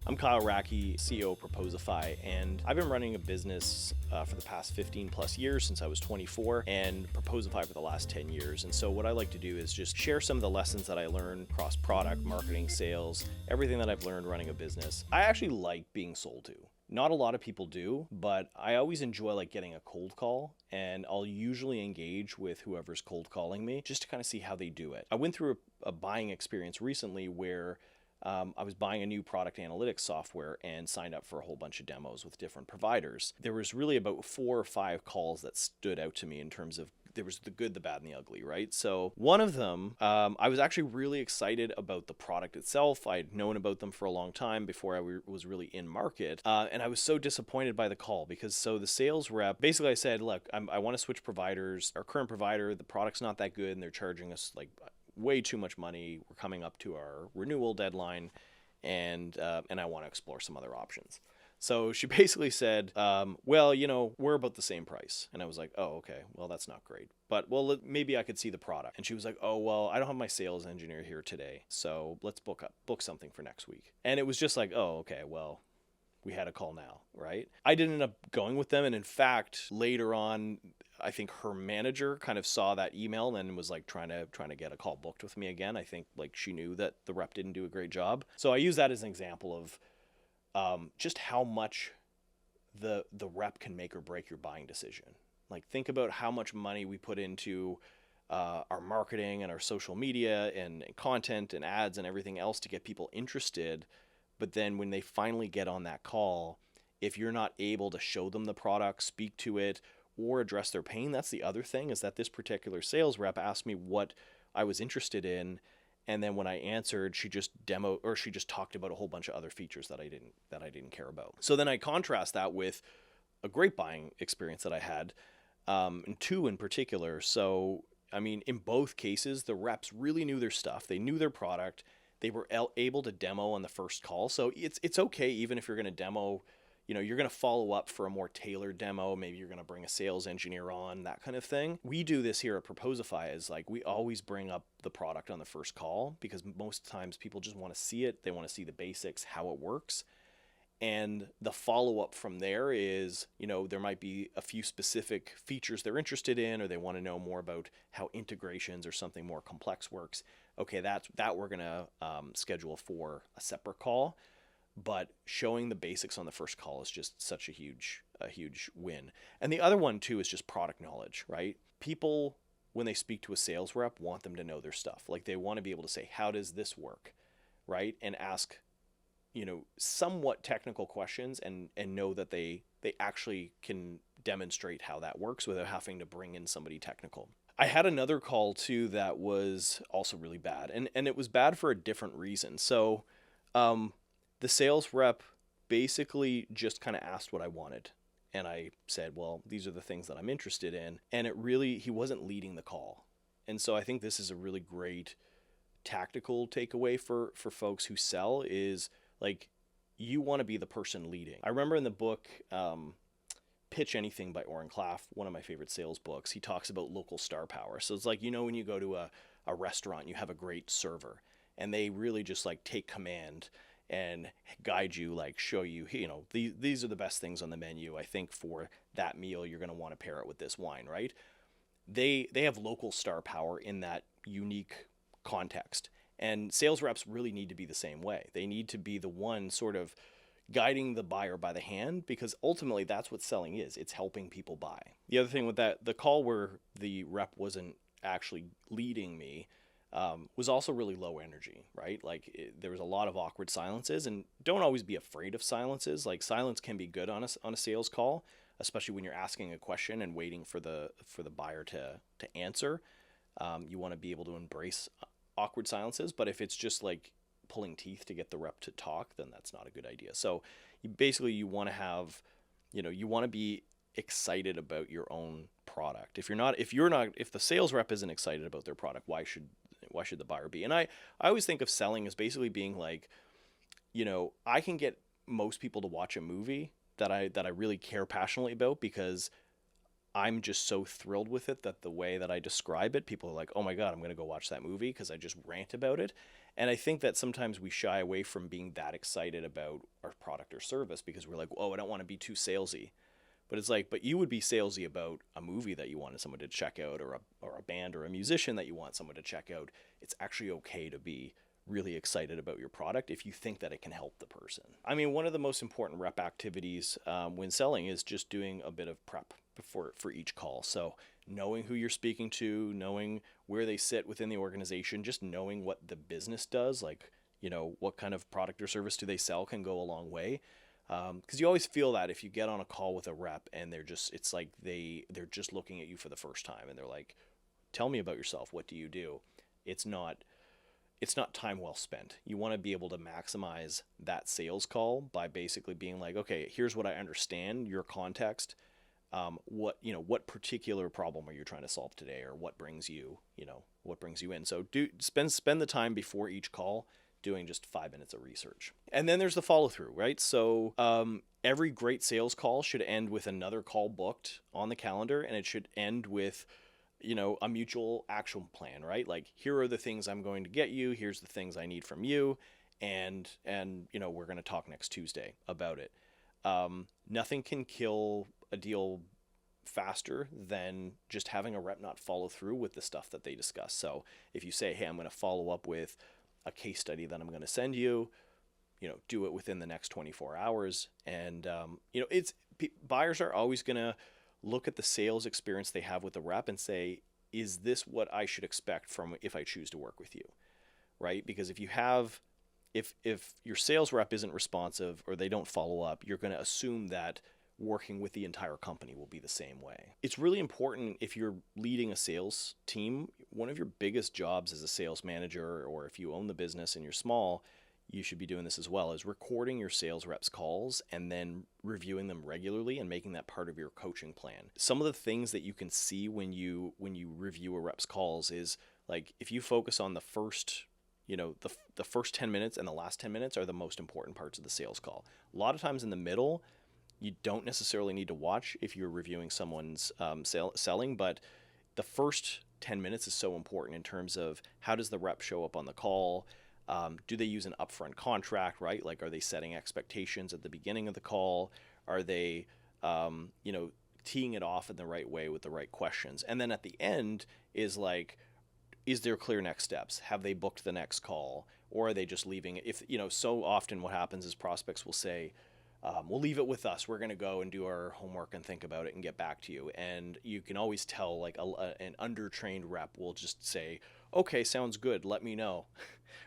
I'm Kyle Racki, CEO of Proposify, and I've been running a business for the past 15 plus years since I was 24, and Proposify for the last 10 years. And so what I like to do is just share some of the lessons that I learned across product, marketing, sales, everything that I've learned running a business. I actually like being sold to. Not a lot of people do, but I always enjoy like getting a cold call, and I'll usually engage with whoever's cold calling me just to kind of see how they do it. I went through a buying experience recently where I was buying a new product analytics software and signed up for a whole bunch of demos with different providers. There was really about 4 or 5 calls that stood out to me in terms of there was the good, the bad, and the ugly, right? So one of them, I was actually really excited about the product itself. I'd known about them for a long time before I was really in market. And I was so disappointed by the call because the sales rep, basically I said, look, I want to switch providers. Our current provider, the product's not that good and they're charging us like way too much money. We're coming up to our renewal deadline, and I want to explore some other options. So she basically said, well, we're about the same price. And I was like, oh, okay, well, that's not great. But, well, maybe I could see the product. And she was like, oh, well, I don't have my sales engineer here today, so let's book something for next week. And it was just like, oh, okay, well, we had a call now, right? I didn't end up going with them. And in fact, later on, I think her manager kind of saw that email and was like trying to get a call booked with me again. I think like she knew that the rep didn't do a great job. So I use that as an example of just how much the rep can make or break your buying decision. Like think about how much money we put into our marketing and our social media and content and ads and everything else to get people interested. But then when they finally get on that call, if you're not able to show them the product, speak to it, or address their pain, that's the other thing, is that this particular sales rep asked me what I was interested in. And then when I answered, she just talked about a whole bunch of other features that I didn't care about. So then I contrast that with a great buying experience that I had, and 2 in particular. So, I mean, in both cases, the reps really knew their stuff. They knew their product. They were able to demo on the first call. So it's okay, even if you're going to demo, you're going to follow up for a more tailored demo. Maybe you're going to bring a sales engineer on, that kind of thing. We do this here at Proposify is like we always bring up the product on the first call because most times people just want to see it. They want to see the basics, how it works. And the follow-up from there is, there might be a few specific features they're interested in, or they want to know more about how integrations or something more complex works. Okay, that we're going to schedule for a separate call. But showing the basics on the first call is just such a huge win. And the other one too is just product knowledge, right? People, when they speak to a sales rep, want them to know their stuff. Like they want to be able to say, how does this work, right? And ask, somewhat technical questions and know that they actually can demonstrate how that works without having to bring in somebody technical. I had another call too that was also really bad, and it was bad for a different reason. So, the sales rep basically just kind of asked what I wanted. And I said, well, these are the things that I'm interested in. And he wasn't leading the call. And so I think this is a really great tactical takeaway for folks who sell is like, you want to be the person leading. I remember in the book, Pitch Anything by Oren Klaff, one of my favorite sales books, he talks about local star power. So it's like, when you go to a restaurant, you have a great server and they really just like take command and guide you, like show you, these are the best things on the menu. I think for that meal, you're going to want to pair it with this wine, right? They have local star power in that unique context. And sales reps really need to be the same way. They need to be the one sort of guiding the buyer by the hand, because ultimately that's what selling is. It's helping people buy. The other thing with that, the call where the rep wasn't actually leading me, was also really low energy, right? Like there was a lot of awkward silences, and don't always be afraid of silences. Like silence can be good on a sales call, especially when you're asking a question and waiting for the buyer to answer. You want to be able to embrace awkward silences, but if it's just like pulling teeth to get the rep to talk, then that's not a good idea. So you want to have, you want to be excited about your own product. If the sales rep isn't excited about their product, why should the buyer be? And I always think of selling as basically being like, I can get most people to watch a movie that I really care passionately about because I'm just so thrilled with it that the way that I describe it, people are like, oh my God, I'm going to go watch that movie because I just rant about it. And I think that sometimes we shy away from being that excited about our product or service because we're like, oh, I don't want to be too salesy. But it's like, but you would be salesy about a movie that you wanted someone to check out, or a band or a musician that you want someone to check out. It's actually okay to be really excited about your product if you think that it can help the person. I mean, one of the most important rep activities when selling is just doing a bit of prep for each call. So knowing who you're speaking to, knowing where they sit within the organization, just knowing what the business does, like, you know, what kind of product or service do they sell, can go a long way. Because you always feel that if you get on a call with a rep and it's like they're just looking at you for the first time and they're like, tell me about yourself. What do you do? It's not time well spent. You want to be able to maximize that sales call by basically being like, okay, here's what I understand, your context. What particular problem are you trying to solve today, or what brings you in? So spend the time before each call doing just 5 minutes of research. And then there's the follow through, right? So every great sales call should end with another call booked on the calendar, and it should end with, you know, a mutual action plan, right? Like, here are the things I'm going to get you, here's the things I need from you, and you know, we're going to talk next Tuesday about it. Nothing can kill a deal faster than just having a rep not follow through with the stuff that they discuss. So if you say, hey, I'm going to follow up with a case study that I'm going to send you, you know, do it within the next 24 hours. And, you know, buyers are always going to look at the sales experience they have with the rep and say, is this what I should expect from if I choose to work with you? Right? Because if your sales rep isn't responsive or they don't follow up, you're going to assume that working with the entire company will be the same way. It's really important, if you're leading a sales team, one of your biggest jobs as a sales manager, or if you own the business and you're small, you should be doing this as well, is recording your sales reps' calls and then reviewing them regularly and making that part of your coaching plan. Some of the things that you can see when you review a rep's calls is, like, if you focus on the first, you know, the first 10 minutes and the last 10 minutes are the most important parts of the sales call. A lot of times in the middle, you don't necessarily need to watch if you're reviewing someone's selling, but the first 10 minutes is so important in terms of how does the rep show up on the call? Do they use an upfront contract, right? Like, are they setting expectations at the beginning of the call? Are they, teeing it off in the right way with the right questions? And then at the end is like, is there clear next steps? Have they booked the next call? Or are they just leaving it? If, you know, so often what happens is prospects will say, we'll leave it with us. We're going to go and do our homework and think about it and get back to you. And you can always tell, like, an undertrained rep will just say, okay, sounds good, let me know,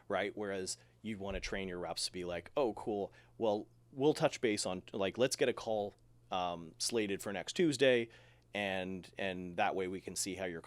right? Whereas you'd want to train your reps to be like, oh, cool, well, we'll touch base on, like, let's get a call slated for next Tuesday, and that way we can see how your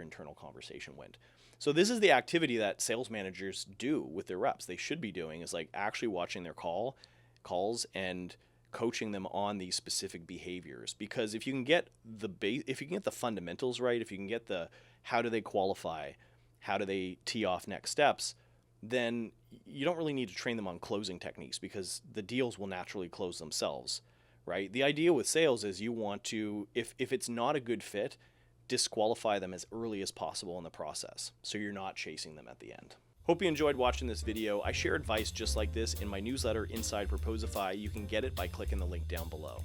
internal conversation went. So this is the activity that sales managers do with their reps. They should be doing, is like actually watching their calls and coaching them on these specific behaviors. Because if you can get the fundamentals right, if you can get the how do they qualify, how do they tee off next steps, then you don't really need to train them on closing techniques, because the deals will naturally close themselves, right? The idea with sales is you want to, if it's not a good fit, disqualify them as early as possible in the process, so you're not chasing them at the end. Hope you enjoyed watching this video. I share advice just like this in my newsletter inside Proposify. You can get it by clicking the link down below.